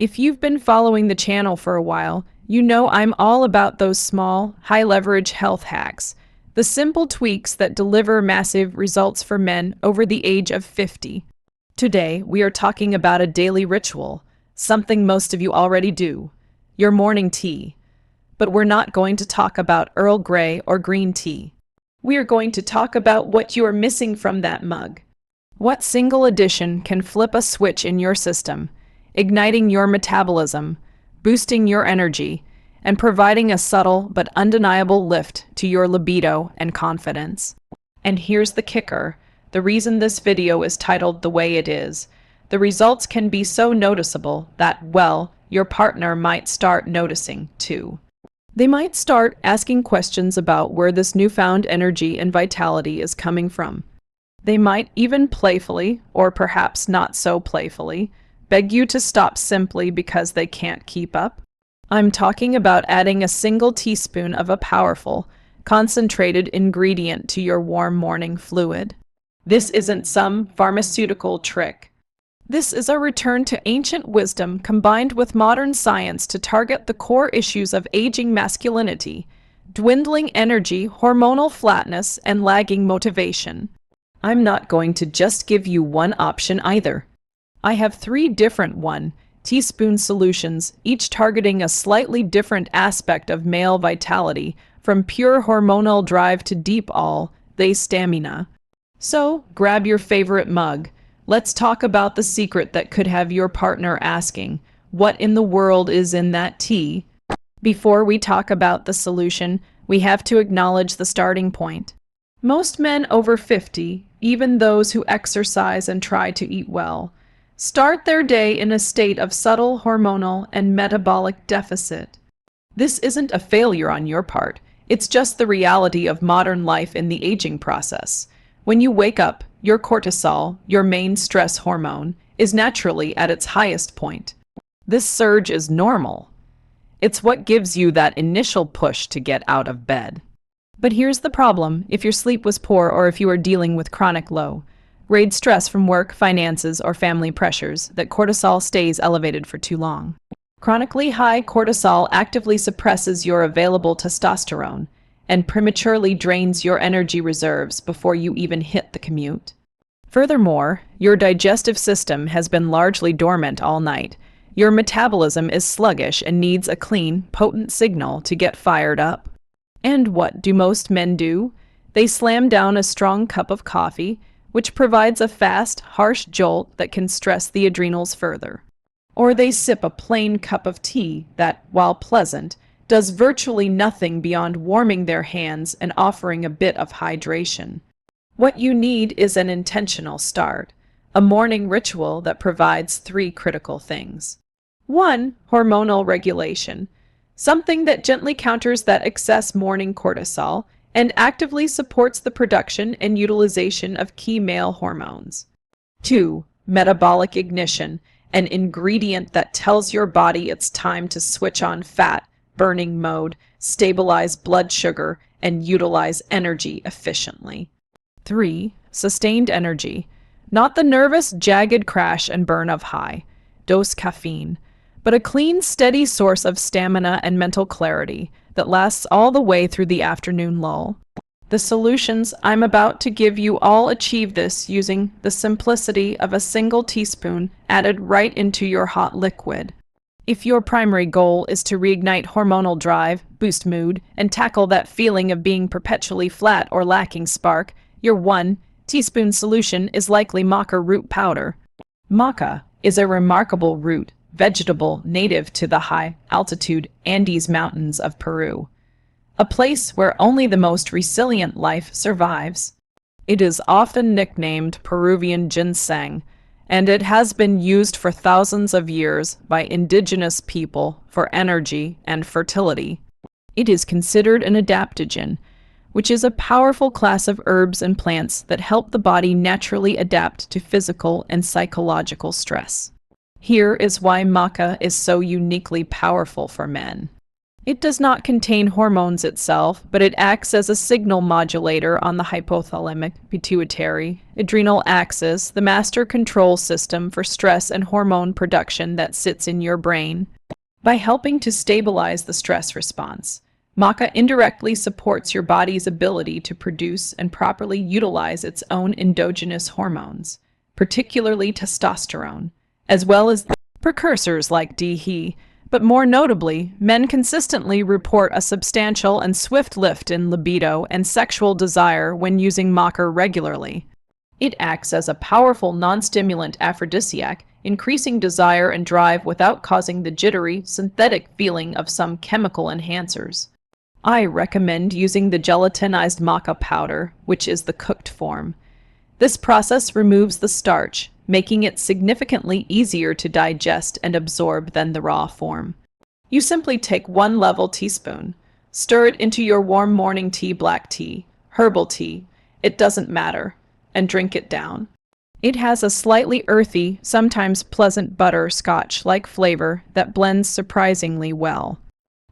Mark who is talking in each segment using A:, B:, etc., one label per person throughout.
A: If you've been following the channel for a while, you know I'm all about those small, high-leverage health hacks, the simple tweaks that deliver massive results for men over the age of 50. Today, we are talking about a daily ritual, something most of you already do, your morning tea. But we're not going to talk about Earl Grey or green tea. We are going to talk about what you are missing from that mug. What single addition can flip a switch in your system, igniting your metabolism, boosting your energy, and providing a subtle but undeniable lift to your libido and confidence. And here's the kicker. The reason this video is titled the way it is, the results can be so noticeable that, well, your partner might start noticing too. They might start asking questions about where this newfound energy and vitality is coming from. They might even playfully, or perhaps not so playfully, beg you to stop simply because they can't keep up. I'm talking about adding a single teaspoon of a powerful, concentrated ingredient to your warm morning fluid. This isn't some pharmaceutical trick. This is a return to ancient wisdom combined with modern science to target the core issues of aging masculinity, dwindling energy, hormonal flatness, and lagging motivation. I'm not going to just give you one option either. I have 3 different 1-teaspoon solutions, each targeting a slightly different aspect of male vitality, from pure hormonal drive to deep all-day stamina. So, grab your favorite mug. Let's talk about the secret that could have your partner asking, what in the world is in that tea? Before we talk about the solution, we have to acknowledge the starting point. Most men over 50, even those who exercise and try to eat well, start their day in a state of subtle hormonal and metabolic deficit. This isn't a failure on your part. It's just the reality of modern life in the aging process. When you wake up, your cortisol, your main stress hormone, is naturally at its highest point. This surge is normal. It's what gives you that initial push to get out of bed. But here's the problem: if your sleep was poor or if you are dealing with chronic low-grade stress from work, finances, or family pressures, that cortisol stays elevated for too long. Chronically high cortisol actively suppresses your available testosterone and prematurely drains your energy reserves before you even hit the commute. Furthermore, your digestive system has been largely dormant all night. Your metabolism is sluggish and needs a clean, potent signal to get fired up. And what do most men do? They slam down a strong cup of coffee, which provides a fast, harsh jolt that can stress the adrenals further. Or they sip a plain cup of tea that, while pleasant, does virtually nothing beyond warming their hands and offering a bit of hydration. What you need is an intentional start, a morning ritual that provides 3 critical things. 1. Hormonal regulation, something that gently counters that excess morning cortisol and actively supports the production and utilization of key male hormones. 2. Metabolic ignition, an ingredient that tells your body it's time to switch on fat burning mode, stabilize blood sugar, and utilize energy efficiently. 3. Sustained energy, not the nervous, jagged crash and burn of high-dose caffeine, but a clean, steady source of stamina and mental clarity that lasts all the way through the afternoon lull. The solutions I'm about to give you all achieve this using the simplicity of a single teaspoon added right into your hot liquid. If your primary goal is to reignite hormonal drive, boost mood, and tackle that feeling of being perpetually flat or lacking spark, your 1-teaspoon solution is likely Maca root powder. Maca is a remarkable root vegetable native to the high-altitude Andes Mountains of Peru, a place where only the most resilient life survives. It is often nicknamed Peruvian ginseng, and it has been used for thousands of years by indigenous people for energy and fertility. It is considered an adaptogen, which is a powerful class of herbs and plants that help the body naturally adapt to physical and psychological stress. Here is why maca is so uniquely powerful for men. It does not contain hormones itself, but it acts as a signal modulator on the hypothalamic, pituitary, adrenal axis, the master control system for stress and hormone production that sits in your brain. By helping to stabilize the stress response, Maca indirectly supports your body's ability to produce and properly utilize its own endogenous hormones, particularly testosterone, as well as precursors like DHE. But more notably, men consistently report a substantial and swift lift in libido and sexual desire when using Maca regularly. It acts as a powerful non-stimulant aphrodisiac, increasing desire and drive without causing the jittery, synthetic feeling of some chemical enhancers. I recommend using the gelatinized Maca powder, which is the cooked form. This process removes the starch, making it significantly easier to digest and absorb than the raw form. You simply take 1 level teaspoon, stir it into your warm morning tea, black tea, herbal tea, it doesn't matter, and drink it down. It has a slightly earthy, sometimes pleasant butterscotch-like flavor that blends surprisingly well.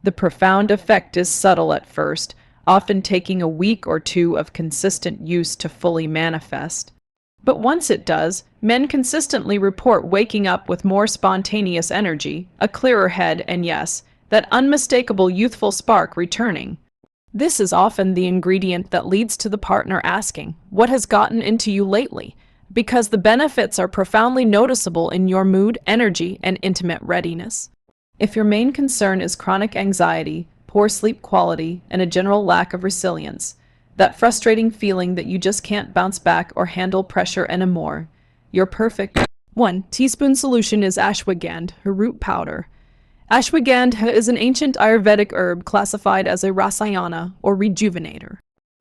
A: The profound effect is subtle at first, often taking a week or two of consistent use to fully manifest. But once it does, men consistently report waking up with more spontaneous energy, a clearer head, and yes, that unmistakable youthful spark returning. This is often the ingredient that leads to the partner asking, "What has gotten into you lately?" Because the benefits are profoundly noticeable in your mood, energy, and intimate readiness. If your main concern is chronic anxiety, poor sleep quality, and a general lack of resilience, that frustrating feeling that you just can't bounce back or handle pressure anymore, your perfect 1 teaspoon solution is ashwagandha root powder. Ashwagandha is an ancient Ayurvedic herb classified as a rasayana or rejuvenator.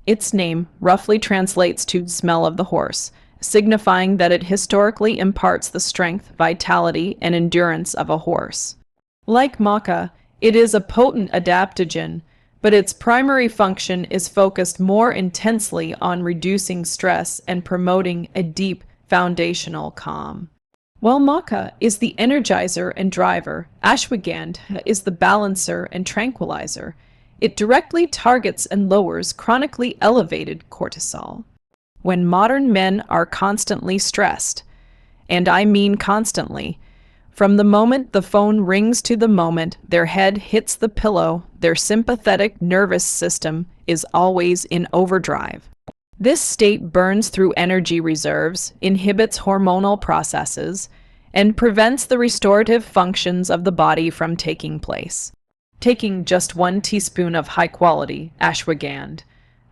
A: Its name roughly translates to smell of the horse, signifying that it historically imparts the strength, vitality, and endurance of a horse. Like Maca, it is a potent adaptogen, but its primary function is focused more intensely on reducing stress and promoting a deep foundational calm. While Maca is the energizer and driver, ashwagandha is the balancer and tranquilizer. It directly targets and lowers chronically elevated cortisol. When modern men are constantly stressed, and I mean constantly, from the moment the phone rings to the moment their head hits the pillow, their sympathetic nervous system is always in overdrive. This state burns through energy reserves, inhibits hormonal processes, and prevents the restorative functions of the body from taking place. Taking just 1 teaspoon of high-quality ashwagandha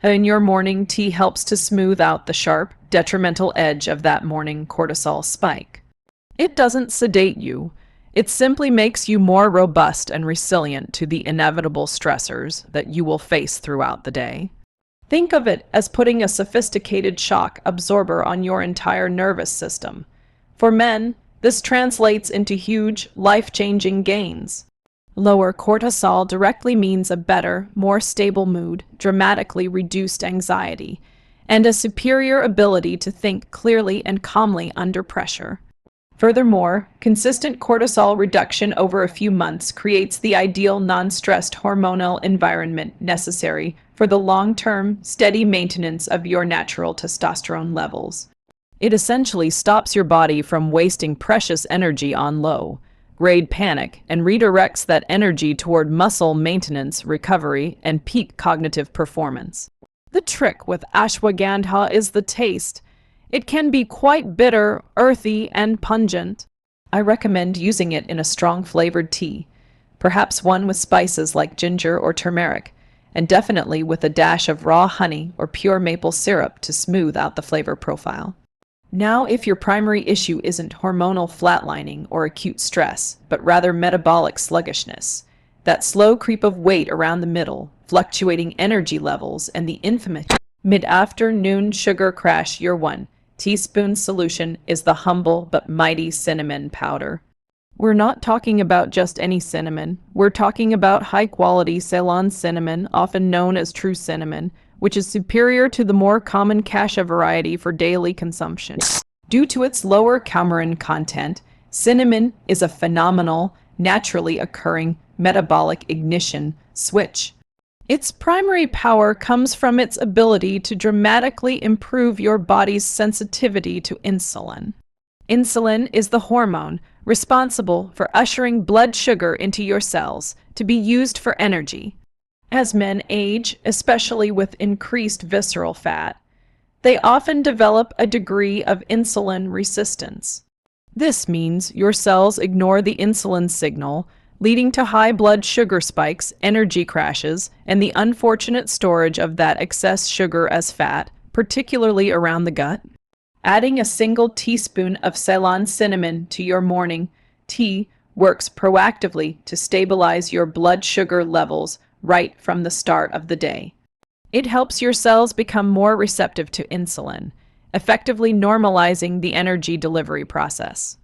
A: in your morning tea helps to smooth out the sharp, detrimental edge of that morning cortisol spike. It doesn't sedate you. It simply makes you more robust and resilient to the inevitable stressors that you will face throughout the day. Think of it as putting a sophisticated shock absorber on your entire nervous system. For men, this translates into huge, life-changing gains. Lower cortisol directly means a better, more stable mood, dramatically reduced anxiety, and a superior ability to think clearly and calmly under pressure. Furthermore, consistent cortisol reduction over a few months creates the ideal non-stressed hormonal environment necessary for the long-term, steady maintenance of your natural testosterone levels. It essentially stops your body from wasting precious energy on low-grade panic and redirects that energy toward muscle maintenance, recovery, and peak cognitive performance. The trick with ashwagandha is the taste. It can be quite bitter, earthy, and pungent. I recommend using it in a strong flavored tea, perhaps one with spices like ginger or turmeric, and definitely with a dash of raw honey or pure maple syrup to smooth out the flavor profile. Now, if your primary issue isn't hormonal flatlining or acute stress, but rather metabolic sluggishness, that slow creep of weight around the middle, fluctuating energy levels, and the infamous mid-afternoon sugar crash, your 1 teaspoon solution is the humble but mighty cinnamon powder. We're not talking about just any cinnamon. We're talking about high-quality Ceylon cinnamon, often known as true cinnamon, which is superior to the more common cassia variety for daily consumption. Due to its lower coumarin content, cinnamon is a phenomenal, naturally occurring metabolic ignition switch. Its primary power comes from its ability to dramatically improve your body's sensitivity to insulin. Insulin is the hormone responsible for ushering blood sugar into your cells to be used for energy. As men age, especially with increased visceral fat, they often develop a degree of insulin resistance. This means your cells ignore the insulin signal, leading to high blood sugar spikes, energy crashes, and the unfortunate storage of that excess sugar as fat, particularly around the gut. Adding a single teaspoon of Ceylon cinnamon to your morning tea works proactively to stabilize your blood sugar levels right from the start of the day. It helps your cells become more receptive to insulin, effectively normalizing the energy delivery process.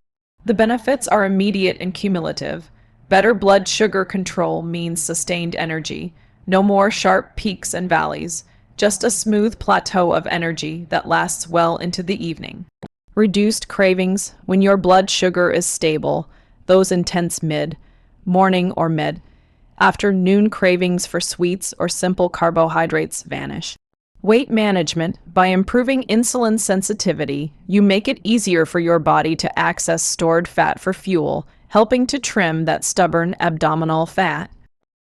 A: The benefits are immediate and cumulative. Better blood sugar control means sustained energy, no more sharp peaks and valleys, just a smooth plateau of energy that lasts well into the evening. Reduced cravings when your blood sugar is stable, those intense morning or afternoon cravings for sweets or simple carbohydrates vanish. Weight management. By improving insulin sensitivity, you make it easier for your body to access stored fat for fuel, helping to trim that stubborn abdominal fat.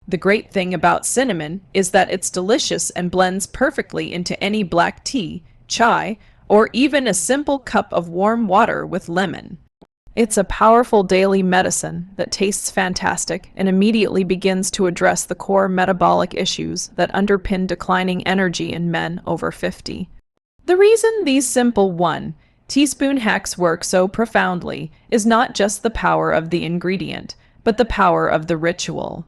A: The great thing about cinnamon is that it's delicious and blends perfectly into any black tea, chai, or even a simple cup of warm water with lemon. It's a powerful daily medicine that tastes fantastic and immediately begins to address the core metabolic issues that underpin declining energy in men over 50. The reason these simple 1 teaspoon hacks work so profoundly is not just the power of the ingredient, but the power of the ritual.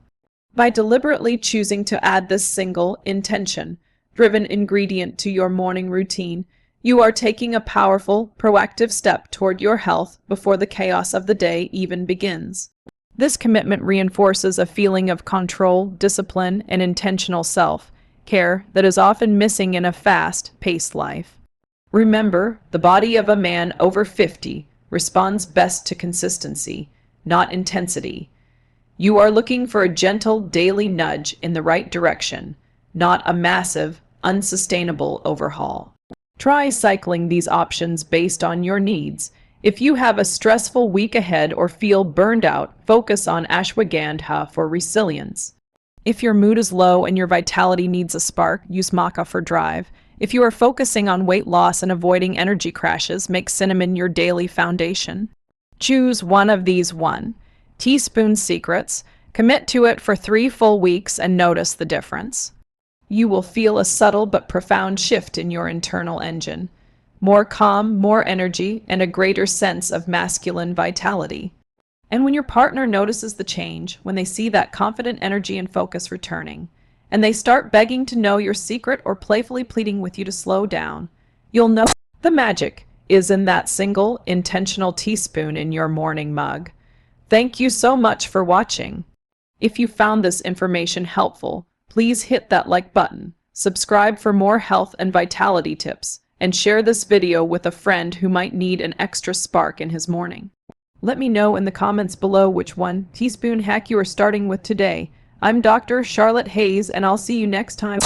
A: By deliberately choosing to add this single, intention-driven ingredient to your morning routine, you are taking a powerful, proactive step toward your health before the chaos of the day even begins. This commitment reinforces a feeling of control, discipline, and intentional self-care that is often missing in a fast-paced life. Remember, the body of a man over 50 responds best to consistency, not intensity. You are looking for a gentle daily nudge in the right direction, not a massive, unsustainable overhaul. Try cycling these options based on your needs. If you have a stressful week ahead or feel burned out, focus on Ashwagandha for resilience. If your mood is low and your vitality needs a spark, use Maca for drive. If you are focusing on weight loss and avoiding energy crashes, make cinnamon your daily foundation. Choose one of these 1 teaspoon secrets, commit to it for 3 full weeks, and notice the difference. You will feel a subtle but profound shift in your internal engine. More calm, more energy, and a greater sense of masculine vitality. And when your partner notices the change, when they see that confident energy and focus returning, and they start begging to know your secret or playfully pleading with you to slow down, you'll know the magic is in that single, intentional teaspoon in your morning mug. Thank you so much for watching. If you found this information helpful, please hit that like button, subscribe for more health and vitality tips, and share this video with a friend who might need an extra spark in his morning. Let me know in the comments below which 1 teaspoon hack you are starting with today. I'm Dr. Charlotte Hayes, and I'll see you next time.